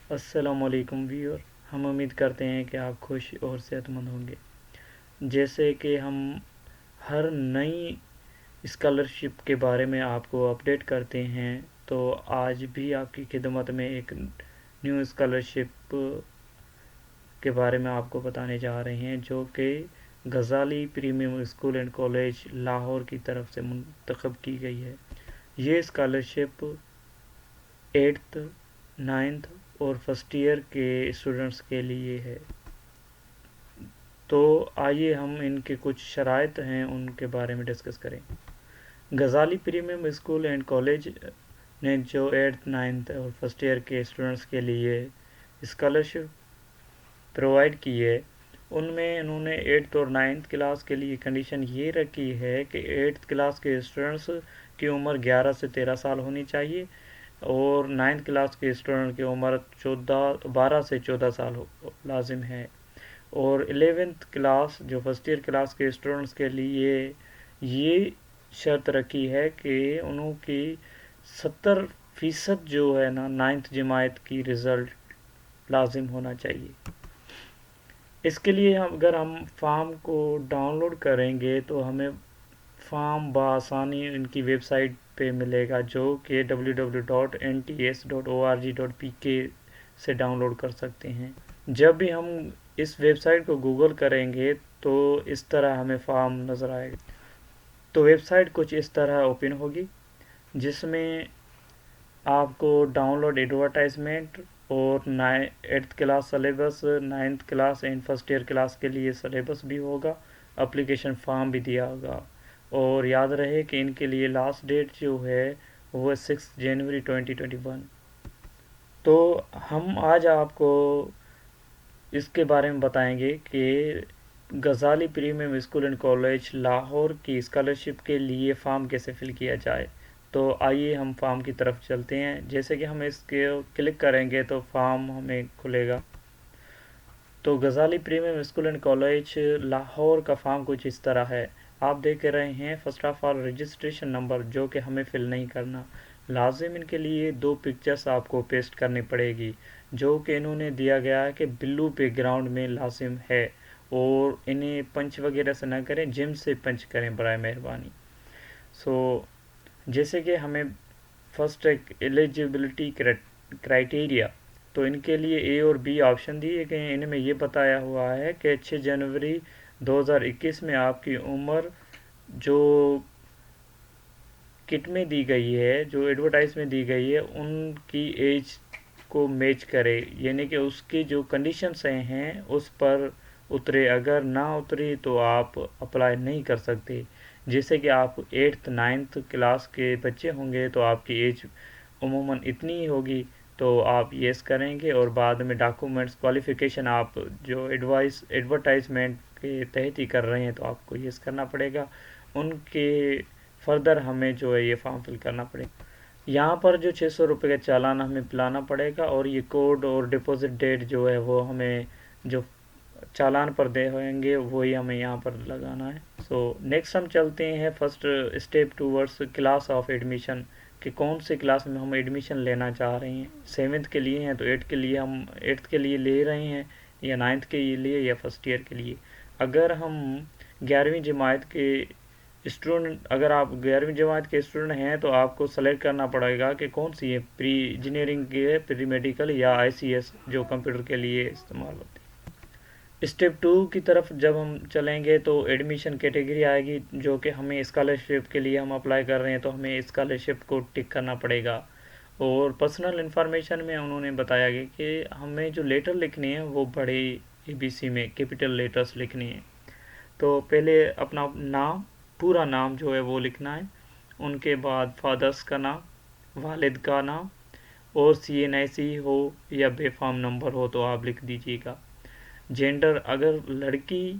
السلام علیکم ویور، ہم امید کرتے ہیں کہ آپ خوش اور صحت مند ہوں گے۔ جیسے کہ ہم ہر نئی اسکالرشپ کے بارے میں آپ کو اپڈیٹ کرتے ہیں، تو آج بھی آپ کی خدمت میں ایک نیو اسکالرشپ کے بارے میں آپ کو بتانے جا رہے ہیں، جو کہ Ghazali premium school and college Lahore کی طرف سے منتخب کی گئی ہے۔ یہ اسکالرشپ 8th 9th اور فرسٹ ایئر کے اسٹوڈنٹس کے لیے ہے۔ تو آئیے ہم ان کے کچھ شرائط ہیں ان کے بارے میں ڈسکس کریں۔ غزالی پریمیم اسکول اینڈ کالج نے جو 8th 9th اور فرسٹ ایئر کے اسٹوڈنٹس کے لیے اسکالرشپ پرووائڈ کی ہے، ان میں انہوں نے 8th اور 9th کلاس کے لیے کنڈیشن یہ رکھی ہے کہ 8th کلاس کے اسٹوڈنٹس کی عمر 11 سے 13 سال ہونی چاہیے، اور 9th کلاس کے اسٹوڈنٹ کی عمر 12 سے 14 سال لازم ہے۔ اور 11th کلاس جو فرسٹ ایئر کلاس کے اسٹوڈنٹس کے لیے یہ شرط رکھی ہے کہ انہوں کی 70% جو ہے نا 9th جماعت کی رزلٹ لازم ہونا چاہیے۔ اس کے لیے اگر ہم فارم کو ڈاؤن لوڈ کریں گے تو ہمیں فارم بآسانی ان کی ویب سائٹ پہ ملے گا، جو کہ www.nts.org.pk سے ڈاؤن لوڈ کر سکتے ہیں۔ جب بھی ہم اس ویب سائٹ کو گوگل کریں گے تو اس طرح ہمیں فارم نظر آئے گا۔ تو ویب سائٹ کچھ اس طرح اوپن ہوگی، جس میں آپ کو ڈاؤن لوڈ ایڈورٹائزمنٹ اور 8th class syllabus, 9th class and first year class کے لیے سلیبس بھی ہوگا، اپلیکیشن فارم بھی دیا ہوگا۔ اور یاد رہے کہ ان کے لیے لاسٹ ڈیٹ جو ہے وہ 6 جنوری 2021۔ تو ہم آج آپ کو اس کے بارے میں بتائیں گے کہ Ghazali premium school and college Lahore کی اسکالرشپ کے لیے فارم کیسے فل کیا جائے۔ تو آئیے ہم فارم کی طرف چلتے ہیں۔ جیسے کہ ہم اس کے کلک کریں گے تو فارم ہمیں کھلے گا۔ تو Ghazali premium school and college Lahore کا فارم کچھ اس طرح ہے، آپ دیکھ رہے ہیں۔ First of all registration number, جو کہ ہمیں فل نہیں کرنا، لازم ان کے لیے 2 پکچرز آپ کو پیسٹ کرنی پڑے گی، جو کہ انہوں نے دیا گیا ہے کہ بلو بیک گراؤنڈ میں لازم ہے، اور انہیں پنچ وغیرہ سے نہ کریں، جم سے پنچ کریں برائے مہربانی۔ جیسے کہ ہمیں فرسٹ ایلیجیبلٹی کرائٹیریا، تو ان کے لیے اے اور بی آپشن دیے گئے ہیں۔ ان میں یہ بتایا ہوا ہے کہ 6 جنوری 2021 میں آپ کی عمر جو کٹ میں دی گئی ہے، جو ایڈورٹائز میں دی گئی ہے، ان کی ایج کو میچ کرے، یعنی کہ اس کی جو کنڈیشنز ہیں اس پر اترے۔ اگر نہ اتری تو آپ اپلائی نہیں کر سکتے۔ جیسے کہ آپ 8th 9th کلاس کے بچے ہوں گے تو آپ کی ایج عموماً اتنی ہی ہوگی، تو آپ یس کریں گے، اور بعد میں ڈاکومنٹس کوالیفیکیشن آپ جو ایڈورٹائزمنٹ کے تحت ہی کر رہے ہیں تو آپ کو یس کرنا پڑے گا۔ ان کے فردر ہمیں جو ہے یہ فارم فل کرنا پڑے گا۔ یہاں پر جو 600 روپے کا چالان ہمیں پلانا پڑے گا، اور یہ کوڈ اور ڈپوزٹ ڈیٹ جو ہے وہ ہمیں جو چالان پر دے ہوئیں گے وہی ہمیں یہاں پر لگانا ہے۔ نیکسٹ ہم چلتے ہیں first step towards class of admission, کہ کون سی کلاس میں ہم ایڈمیشن لینا چاہ رہے ہیں۔ 7th کے لیے ہیں تو 8th کے لیے ہم 8th کے لیے لے رہے ہیں، یا 9th کے لیے، یا فرسٹ ایئر کے لیے۔ اگر ہم 11ویں جماعت کے اسٹوڈنٹ، اگر آپ 11ویں جماعت کے اسٹوڈنٹ ہیں تو آپ کو سلیکٹ کرنا پڑے گا کہ کون سی ہے، پری انجینئرنگ کی ہے، پری میڈیکل، یا ICS جو کمپیوٹر کے لیے استعمال ہوتی ہے۔ اسٹیپ 2 کی طرف جب ہم چلیں گے تو ایڈمیشن کیٹیگری آئے گی، جو کہ ہمیں اسکالرشپ کے لیے ہم اپلائی کر رہے ہیں تو ہمیں اسکالرشپ کو ٹک کرنا پڑے گا۔ اور پرسنل انفارمیشن میں انہوں نے بتایا گیا کہ ہمیں جو لیٹر لکھنے ہیں وہ بڑے ABC میں کیپٹل لیٹرز لکھنے ہیں۔ تو پہلے اپنا نام، پورا نام جو ہے وہ لکھنا ہے، ان کے بعد فادرس کا نام، والد کا نام، اور CNIC ہو یا بے فارم نمبر ہو تو آپ لکھ دیجیے گا۔ جینڈر، اگر لڑکی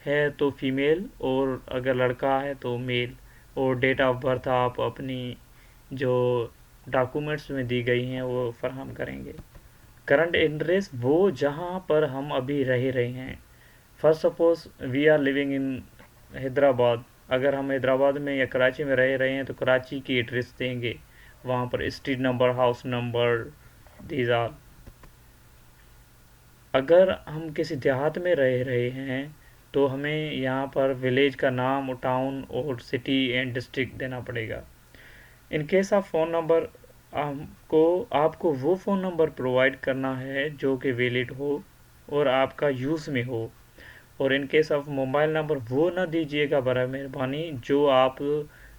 ہے تو فیمیل، اور اگر لڑکا ہے تو میل، اور ڈیٹ آف برتھ آپ اپنی جو ڈاکومنٹس میں دی گئی ہیں وہ فراہم کریں گے۔ کرنٹ ایڈریس، وہ جہاں پر ہم ابھی رہے ہیں۔ First suppose we are living in Hyderabad, اگر ہم حیدرآباد میں یا کراچی میں رہے ہیں تو کراچی کی ایڈریس دیں گے، وہاں پر street number, house number, these are. اگر ہم کسی دیہات میں رہ رہے ہیں تو ہمیں یہاں پر ولیج کا نام، ٹاؤن اور سٹی اینڈ ڈسٹرکٹ دینا پڑے گا۔ In case of phone number, آپ کو وہ فون نمبر پرووائڈ کرنا ہے جو کہ ویلڈ ہو اور آپ کا یوز میں ہو۔ اور ان کیس آف موبائل نمبر وہ نہ دیجیے گا برائے مہربانی جو آپ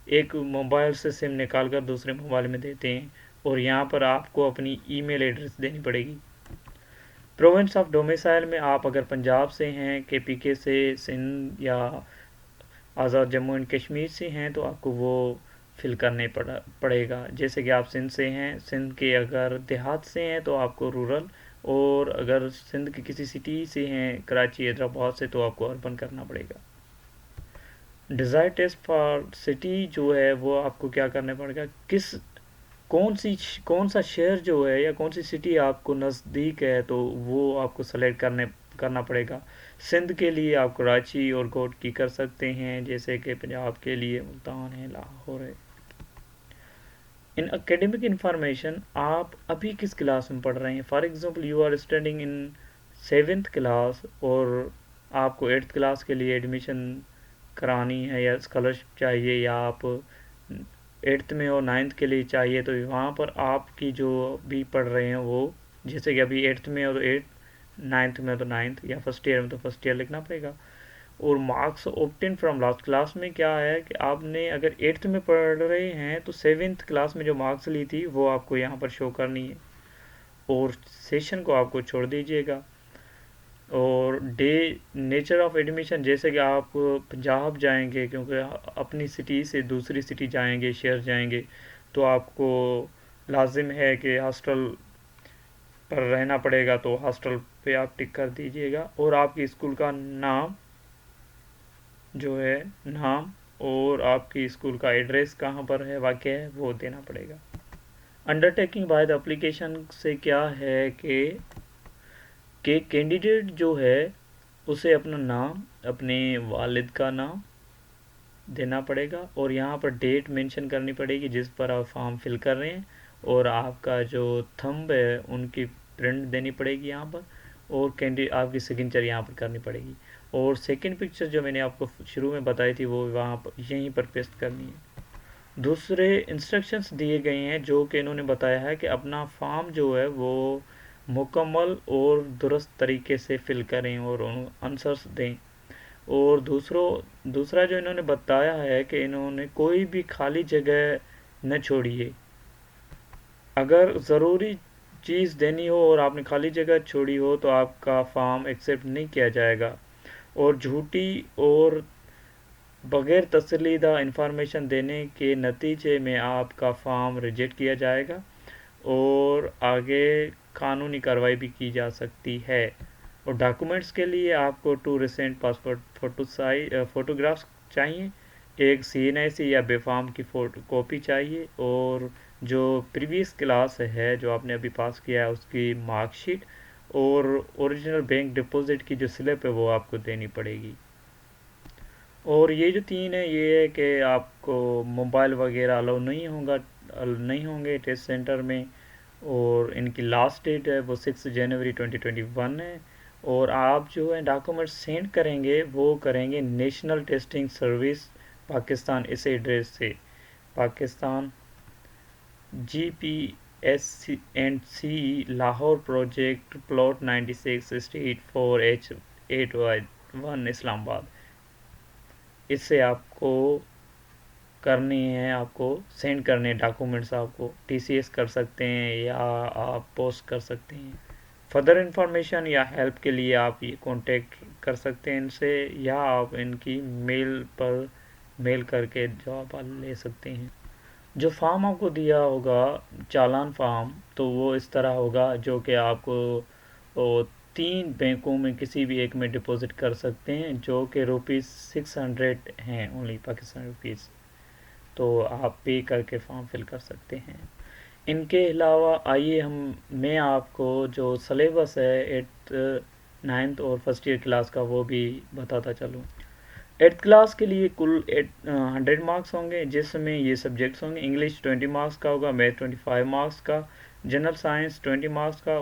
ایک موبائل سے سم نکال کر دوسرے موبائل میں دیتے ہیں، اور یہاں پر آپ کو اپنی ای میل ایڈریس دینی پڑے گی۔ پروونس آف ڈومیسائل میں آپ اگر پنجاب سے ہیں، کے پی کے سے، سندھ یا آزاد جموں اینڈ کشمیر سے ہیں تو آپ کو وہ فل کرنے پڑے گا۔ جیسے کہ آپ سندھ سے ہیں، سندھ کے اگر دیہات سے ہیں تو آپ کو رورل، اور اگر سندھ کی کسی سٹی سے ہیں، کراچی، حیدرآباد سے، تو آپ کو اربن کرنا پڑے گا۔ ڈیزائر ٹیسٹ فار سٹی جو ہے وہ آپ کو کیا کرنا پڑے گا، کون سا شہر جو ہے یا کون سی سٹی آپ کو نزدیک ہے تو وہ آپ کو سلیکٹ کرنا پڑے گا۔ سندھ کے لیے آپ کراچی اور کوٹ کی کر سکتے ہیں، جیسے کہ پنجاب کے لیے ملتان ہے، لاہور ہے۔ ان اکیڈمک انفارمیشن، آپ ابھی کس کلاس میں پڑھ رہے ہیں؟ For example you are studying in 7th class اور آپ کو 8th کلاس کے لیے ایڈمیشن کرانی ہے یا اسکالرشپ چاہیے، یا آپ 8th میں اور 9th کے لیے چاہیے، تو وہاں پر آپ کی جو بھی پڑھ رہے ہیں وہ، جیسے کہ ابھی 8th میں ہو تو 8، 9th میں تو 9th، یا فرسٹ ایئر میں تو فرسٹ ایئر لکھنا پڑے گا۔ اور marks obtain from last class میں کیا ہے کہ آپ نے اگر 8th میں پڑھ رہے ہیں تو 7th کلاس میں جو مارکس لی تھی وہ آپ کو یہاں پر شو کرنی ہے، اور سیشن کو آپ کو چھوڑ دیجیے گا۔ اور نیچر آف ایڈمیشن، جیسے کہ آپ پنجاب جائیں گے کیونکہ اپنی سٹی سے دوسری سٹی جائیں گے، شہر جائیں گے، تو آپ کو لازم ہے کہ ہاسٹل پر رہنا پڑے گا، تو ہاسٹل پہ آپ ٹک کر دیجیے گا، اور آپ کی اسکول کا نام جو ہے اور آپ کی اسکول کا ایڈریس کہاں پر ہے، واقع ہے، وہ دینا پڑے گا۔ Undertaking by the application سے کیا ہے کہ کینڈیڈیٹ جو ہے اسے اپنا نام، اپنے والد کا نام دینا پڑے گا، اور یہاں پر ڈیٹ مینشن کرنی پڑے گی جس پر آپ فارم فل کر رہے ہیں، اور آپ کا جو تھمب ہے ان کی پرنٹ دینی پڑے گی یہاں پر، اور آپ کی سگنیچر یہاں پر کرنی پڑے گی، اور سیکنڈ پکچر جو میں نے آپ کو شروع میں بتائی تھی وہ وہاں پر یہیں پر پیسٹ کرنی ہے۔ دوسرے انسٹرکشنز دیے گئے ہیں جو کہ انہوں نے بتایا ہے کہ اپنا فارم جو ہے وہ مکمل اور درست طریقے سے فل کریں اور آنسرس دیں، اور دوسرا جو انہوں نے بتایا ہے کہ انہوں نے کوئی بھی خالی جگہ نہ چھوڑیے۔ اگر ضروری چیز دینی ہو اور آپ نے خالی جگہ چھوڑی ہو تو آپ کا فارم ایکسیپٹ نہیں کیا جائے گا، اور جھوٹی اور بغیر تسلیدہ انفارمیشن دینے کے نتیجے میں آپ کا فارم ریجیکٹ کیا جائے گا، اور آگے قانونی کارروائی بھی کی جا سکتی ہے۔ اور ڈاکومنٹس کے لیے آپ کو 2 ریسنٹ پاسپورٹ فوٹوگرافس چاہیے، ایک CNIC یا بے فارم کی کاپی چاہیے، اور جو پریویس کلاس ہے جو آپ نے ابھی پاس کیا ہے اس کی مارک شیٹ، اور اوریجنل بینک ڈپوزٹ کی جو سلپ ہے وہ آپ کو دینی پڑے گی۔ اور یہ جو 3 ہے یہ ہے کہ آپ کو موبائل وغیرہ الاؤ نہیں ہوں گے ٹیسٹ سینٹر میں، اور ان کی لاسٹ ڈیٹ ہے وہ 6 جنوری 2021 ہے، اور آپ جو ہے ڈاکومنٹ سینڈ کریں گے وہ کریں گے نیشنل ٹیسٹنگ سروس پاکستان، اس ایڈریس سے، Pakistan GPSC Lahore project plot 96 street 4H8Y1 Islamabad. اس سے آپ کو کرنی ہے، آپ کو سینڈ کرنے ڈاکومنٹس، آپ کو TCS کر سکتے ہیں یا آپ پوسٹ کر سکتے ہیں۔ فردر انفارمیشن یا ہیلپ کے لیے آپ یہ کانٹیکٹ کر سکتے ہیں ان سے، یا آپ ان کی میل پر میل کر کے جواب لے سکتے ہیں۔ جو فارم آپ کو دیا ہوگا چالان فارم، تو وہ اس طرح ہوگا جو کہ آپ کو 3 بینکوں میں کسی بھی ایک میں ڈپوزٹ کر سکتے ہیں، جو کہ ₹600 ہیں، اونلی پاکستان روپیز، تو آپ پے کر کے فارم فل کر سکتے ہیں۔ ان کے علاوہ آئیے میں آپ کو جو سلیبس ہے 8th 9th اور فرسٹ ایئر کلاس کا وہ بھی بتاتا چلوں۔ 8th کلاس کے لیے کل 100 مارکس ہوں گے، جس میں یہ سبجیکٹس ہوں گے: انگلش 20 مارکس کا ہوگا، میتھ 25 مارکس کا، جنرل سائنس 20 مارکس کا،